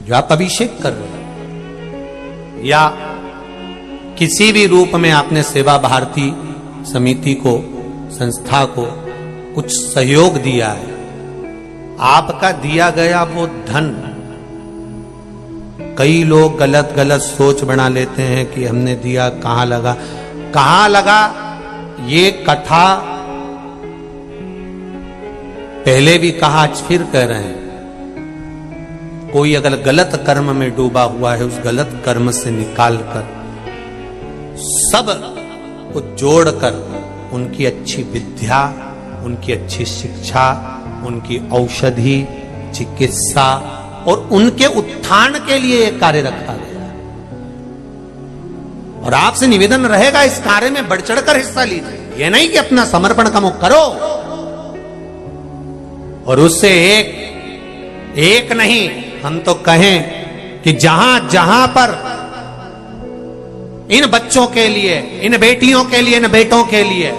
जो आप अभिषेक कर रहे हो, या किसी भी रूप में आपने सेवा भारती समिति को, संस्था को कुछ सहयोग दिया है, आपका दिया गया वो धन, कई लोग गलत गलत सोच बना लेते हैं कि हमने दिया, कहां लगा कहां लगा। ये कथा पहले भी कहा, आज फिर कह रहे हैं, कोई अगर गलत कर्म में डूबा हुआ है, उस गलत कर्म से निकालकर सब को जोड़कर उनकी अच्छी विद्या, उनकी अच्छी शिक्षा, उनकी औषधि, चिकित्सा और उनके उत्थान के लिए यह कार्य रखा गया। और आपसे निवेदन रहेगा, इस कार्य में बढ़ चढ़कर हिस्सा लीजिए। यह नहीं कि अपना समर्पण का मुख करो और उससे एक नहीं, हम तो कहें कि जहां जहां पर इन बच्चों के लिए, इन बेटियों के लिए, इन बेटों के लिए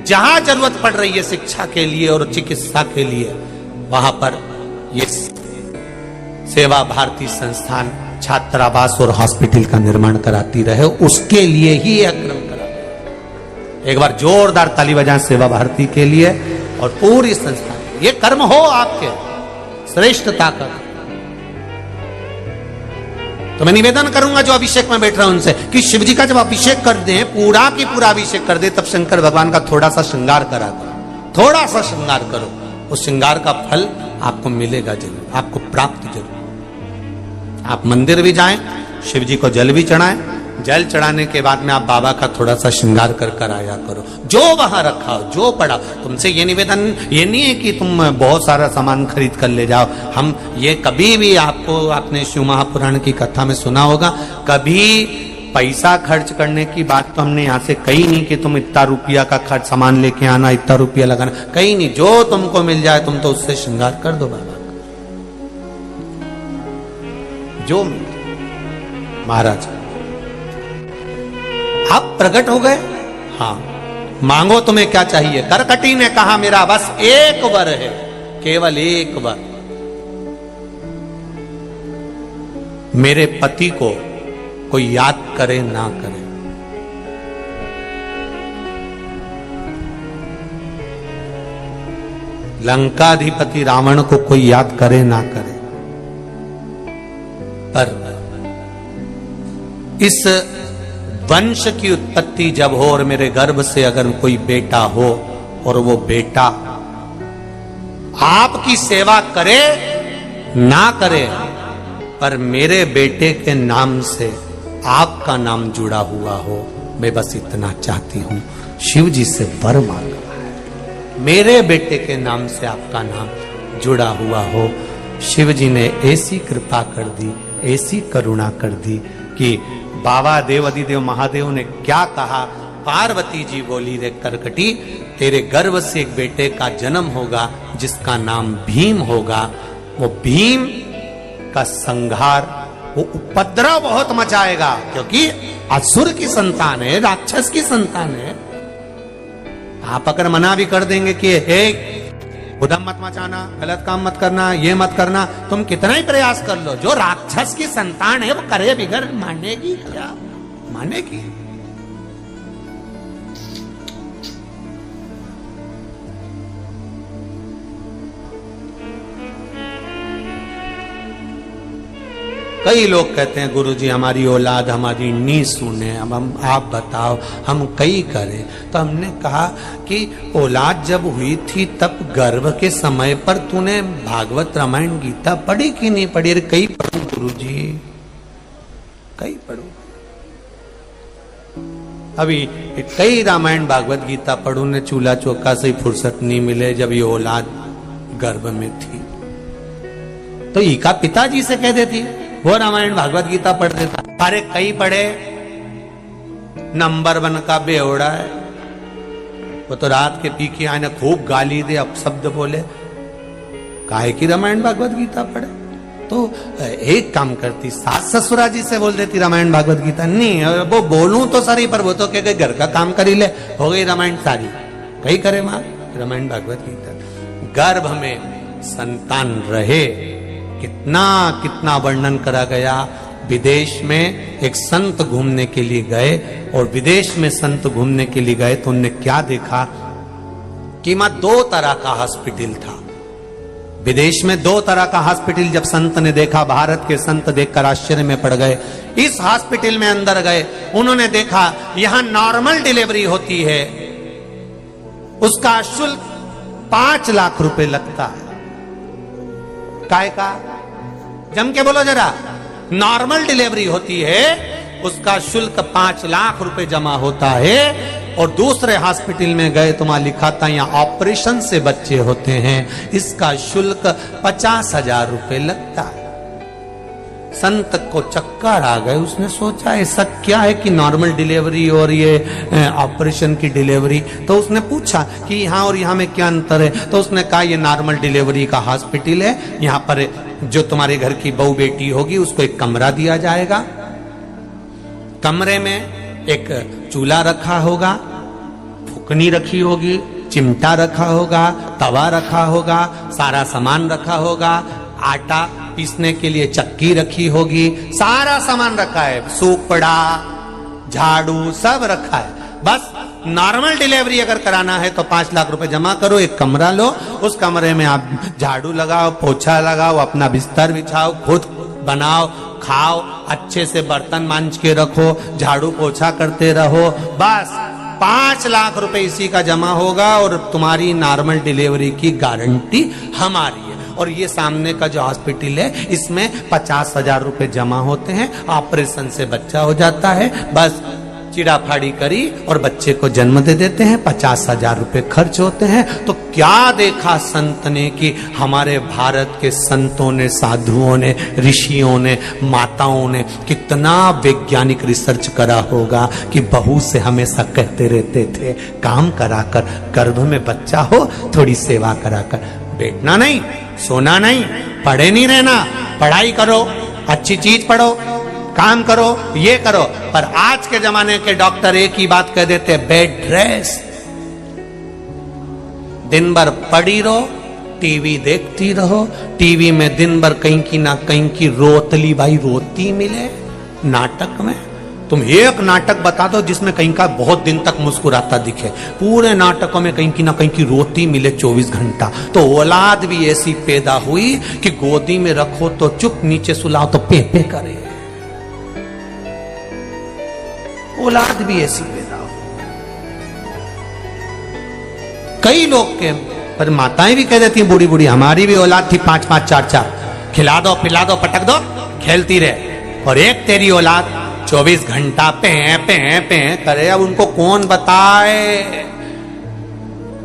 जहां जरूरत पड़ रही है शिक्षा के लिए और चिकित्सा के लिए, वहां पर ये सेवा भारती संस्थान छात्रावास और हॉस्पिटल का निर्माण कराती रहे, उसके लिए ही यह क्रम करा। एक बार जोरदार ताली बजाएं सेवा भारती के लिए और पूरी संस्थान। ये कर्म हो आपके श्रेष्ठता का। तो मैं निवेदन करूंगा जो अभिषेक में बैठ रहा हूं उनसे कि शिव जी का जब अभिषेक कर दें, पूरा की पूरा अभिषेक कर दे, तब शंकर भगवान का थोड़ा सा श्रृंगार करा करो, थोड़ा सा श्रृंगार करो। उस श्रृंगार का फल आपको मिलेगा जरूर, आपको प्राप्त जरूर। आप मंदिर भी जाएं, शिव जी को जल भी चढ़ाएं, जल चढ़ाने के बाद में आप बाबा का थोड़ा सा श्रृंगार कर आया करो, जो वहां रखा हो, जो पड़ा। तुमसे ये निवेदन ये नहीं है कि तुम बहुत सारा सामान खरीद कर ले जाओ। हम ये कभी भी आपको, आपने शिव महापुराण की कथा में सुना होगा, कभी पैसा खर्च करने की बात तो हमने यहां से कही नहीं कि तुम इतना रुपया का खर्च सामान लेके आना, इतना रुपया लगाना, कहीं नहीं। जो तुमको मिल जाए तुम तो उससे श्रृंगार कर दो बाबा का, जो महाराज आप प्रकट हो गए। हाँ, मांगो तुम्हें क्या चाहिए। करकटी ने कहा मेरा बस एक वर है, केवल एक वर, मेरे पति को कोई याद करे ना करे। लंकाधिपति रावण को कोई याद करे ना करे, पर इस वंश की उत्पत्ति जब हो और मेरे गर्भ से अगर कोई बेटा हो और वो बेटा आपकी सेवा करे ना करे, पर मेरे बेटे के नाम से आपका नाम जुड़ा हुआ हो, मैं बस इतना चाहती हूं। शिव जी से वर मांगा है, मेरे बेटे के नाम से आपका नाम जुड़ा हुआ हो। शिव जी ने ऐसी कृपा कर दी, ऐसी करुणा कर दी कि बाबा देव अधिदेव महादेव ने क्या कहा। पार्वती जी बोली, रे करकटी, तेरे गर्भ से एक बेटे का जन्म होगा जिसका नाम भीम होगा। वो भीम का संहार, वो उपद्रव बहुत मचाएगा, क्योंकि असुर की संतान है, राक्षस की संतान है। आप अगर मना भी कर देंगे कि उधम मत मचाना, गलत काम मत करना, ये मत करना, तुम कितना ही प्रयास कर लो, जो राक्षस की संतान है वो करे बिगर मानेगी क्या? मानेगी? कई लोग कहते हैं गुरुजी हमारी औलाद हमारी नहीं सुने, अब हम आप बताओ हम कई करें। तो हमने कहा कि औलाद जब हुई थी तब गर्भ के समय पर तूने भागवत रामायण गीता पढ़ी कि नहीं पढ़ी? अरे कई पढ़ू गुरुजी, कई पढ़ू। अभी कई रामायण भागवत गीता पढ़ू ने, चूल्हा चौका से फुर्सत नहीं मिले जब ये औलाद गर्भ में थी। तो ईका पिताजी से कह देती, वो रामायण भागवत गीता पढ़ देता। अरे कई पढ़े, नंबर 1 का बेवड़ा है वो, तो रात के पी के आने खूब गाली दे, अपशब्द बोले, काहे की रामायण भागवत गीता पढ़े? तो एक काम करती, सास ससुरा जी से बोल देती रामायण भागवत गीता। नहीं वो बोलूं तो सारी, पर वो तो कह गए घर का काम कर ही ले, हो गई रामायण सारी। कहीं करे मां रामायण भागवत गीता। गर्भ में संतान रहे कितना कितना वर्णन करा गया। विदेश में एक संत घूमने के लिए गए, और विदेश में संत घूमने के लिए गए तो उनने क्या देखा कि मां 2 तरह का हॉस्पिटल था। विदेश में 2 तरह का हॉस्पिटल जब संत ने देखा, भारत के संत देखकर आश्चर्य में पड़ गए। इस हॉस्पिटल में अंदर गए, उन्होंने देखा यहां नॉर्मल डिलीवरी होती है, उसका शुल्क 5 लाख रुपए लगता है। काय का? जम के बोलो जरा। नॉर्मल डिलीवरी होती है, उसका शुल्क 5 लाख रुपए जमा होता है। और दूसरे हॉस्पिटल में गए तो वहां लिखा था यहाँ ऑपरेशन से बच्चे होते हैं, इसका शुल्क 50,000 रुपए लगता है। संत को चक्कर आ गए, उसने सोचा ऐसा क्या है कि नॉर्मल डिलीवरी और ये ऑपरेशन की डिलीवरी। तो उसने पूछा कि यहाँ और यहाँ में क्या अंतर है। तो उसने कहा ये नॉर्मल डिलीवरी का हॉस्पिटल है, यहाँ पर जो तुम्हारे घर की बहू बेटी होगी उसको एक कमरा दिया जाएगा, कमरे में एक चूल्हा रखा होगा, फुकनी रखी होगी, चिमटा रखा होगा, तवा रखा होगा, सारा सामान रखा होगा, आटा पीसने के लिए चक्की रखी होगी, सारा सामान रखा है, सूपड़ा, झाड़ू सब रखा है। बस नॉर्मल डिलीवरी अगर कराना है तो 5 लाख रुपए जमा करो, एक कमरा लो, उस कमरे में आप झाड़ू लगाओ, पोछा लगाओ, अपना बिस्तर बिछाओ, खुद बनाओ, खाओ, अच्छे से बर्तन मांज के रखो, झाड़ू पोछा करते रहो, बस 5 लाख रुपए इसी का जमा होगा और तुम्हारी नॉर्मल डिलीवरी की गारंटी हमारी है। और ये सामने का जो हॉस्पिटल है इसमें 50,000 रुपए जमा होते हैं, ऑपरेशन से बच्चा हो जाता है, बस चिड़ाफाड़ी करी और बच्चे को जन्म दे देते हैं, 50,000 रुपए खर्च होते हैं। तो क्या देखा संत ने कि हमारे भारत के संतों ने, साधुओं ने, ऋषियों ने, माताओं ने कितना वैज्ञानिक रिसर्च करा होगा कि बहू से हमेशा कहते रहते थे काम कराकर, गर्भ में बच्चा हो थोड़ी सेवा कराकर, बैठना नहीं, सोना नहीं, पढ़े नहीं रहना, पढ़ाई करो, अच्छी चीज पढ़ो, काम करो, ये करो। पर आज के जमाने के डॉक्टर एक ही बात कह देते, बेड रेस्ट, दिन भर पड़ी रहो, टीवी देखती रहो, टीवी में दिन भर कहीं की ना कहीं की रोतली भाई रोती मिले। नाटक में तुम एक नाटक बता दो जिसमें कहीं का बहुत दिन तक मुस्कुराता दिखे, पूरे नाटकों में कहीं की ना कहीं की रोती मिले 24 घंटा। तो औलाद भी ऐसी पैदा हुई कि गोदी में रखो तो चुप, नीचे सुलाओ तो पे पे करे। औलाद भी ऐसी पैदा हो। कई लोग के पर माताएं भी कह देती हैं बूढ़ी बूढ़ी, हमारी भी औलाद थी 5-5, 4-4, खिला दो पिला दो पटक दो खेलती रहे, और एक तेरी औलाद 24 घंटा पे पे करे। अब उनको कौन बताए,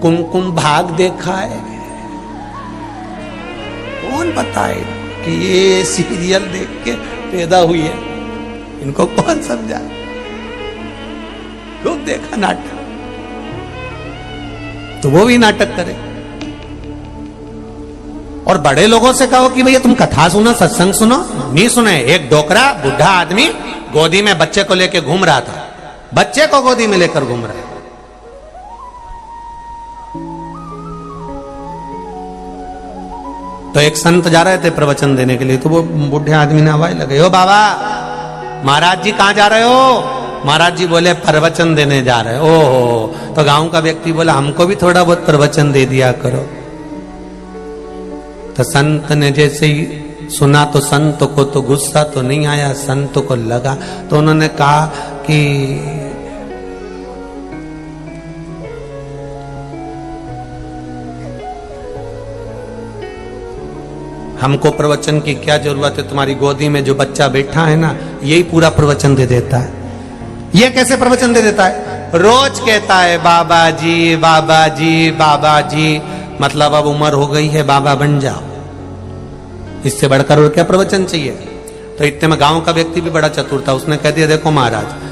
कुमकुम भाग देखा है, कौन बताए कि ये सीरियल देख के पैदा हुई है, इनको कौन समझाए। लोग देखा नाटक तो वो भी नाटक करे। और बड़े लोगों से कहो कि भैया तुम कथा सुनो, सत्संग सुनो, नहीं सुने। एक डोकरा बुढ़ा आदमी गोदी में बच्चे को लेकर घूम रहा था, बच्चे को गोदी में लेकर घूम रहा है। तो एक संत जा रहे थे प्रवचन देने के लिए, तो वो बुढ़े आदमी ने आवाज लगाई, ओ बाबा महाराज जी कहां जा रहे हो? महाराज जी बोले प्रवचन देने जा रहे हो। ओहो। तो गांव का व्यक्ति बोला हमको भी थोड़ा बहुत प्रवचन दे दिया करो। तो संत ने जैसे ही सुना तो संत को तो गुस्सा तो नहीं आया, संत को लगा, तो उन्होंने कहा कि हमको प्रवचन की क्या जरूरत है, तुम्हारी गोदी में जो बच्चा बैठा है ना यही पूरा प्रवचन दे देता है। ये कैसे प्रवचन दे देता है? रोज कहता है बाबा जी बाबा जी बाबा जी, मतलब अब उम्र हो गई है, बाबा बन जाओ, इससे बढ़कर और क्या प्रवचन चाहिए। तो इतने में गांव का व्यक्ति भी बड़ा चतुर था, उसने कह दिया देखो महाराज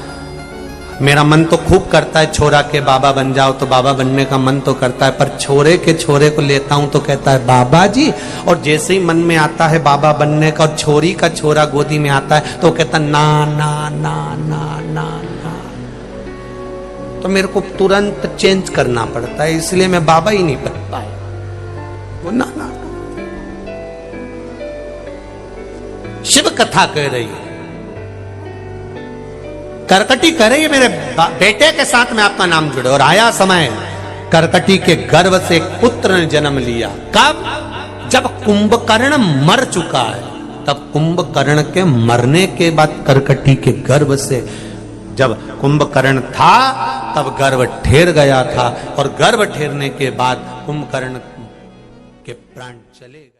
मेरा मन तो खूब करता है छोरा के बाबा बन जाओ, तो बाबा बनने का मन तो करता है, पर छोरे के छोरे को लेता हूं तो कहता है बाबा जी, और जैसे ही मन में आता है बाबा बनने का और छोरी का छोरा गोदी में आता है तो कहता ना ना ना ना ना ना। तो मेरे को तुरंत चेंज करना पड़ता है, इसलिए मैं बाबा ही नहीं बन पाया। वो ना ना शिव कथा कह रही है। करकटी कह रही है मेरे बेटे के साथ में आपका नाम जुड़े। और आया समय, करकटी के गर्भ से एक पुत्र ने जन्म लिया। कब? जब कुंभकर्ण मर चुका है। तब कुंभकर्ण के मरने के बाद करकटी के गर्भ से, जब कुंभकर्ण था तब गर्भ ठेर गया था, और गर्भ ठेरने के बाद कुंभकर्ण के प्राण चले गए।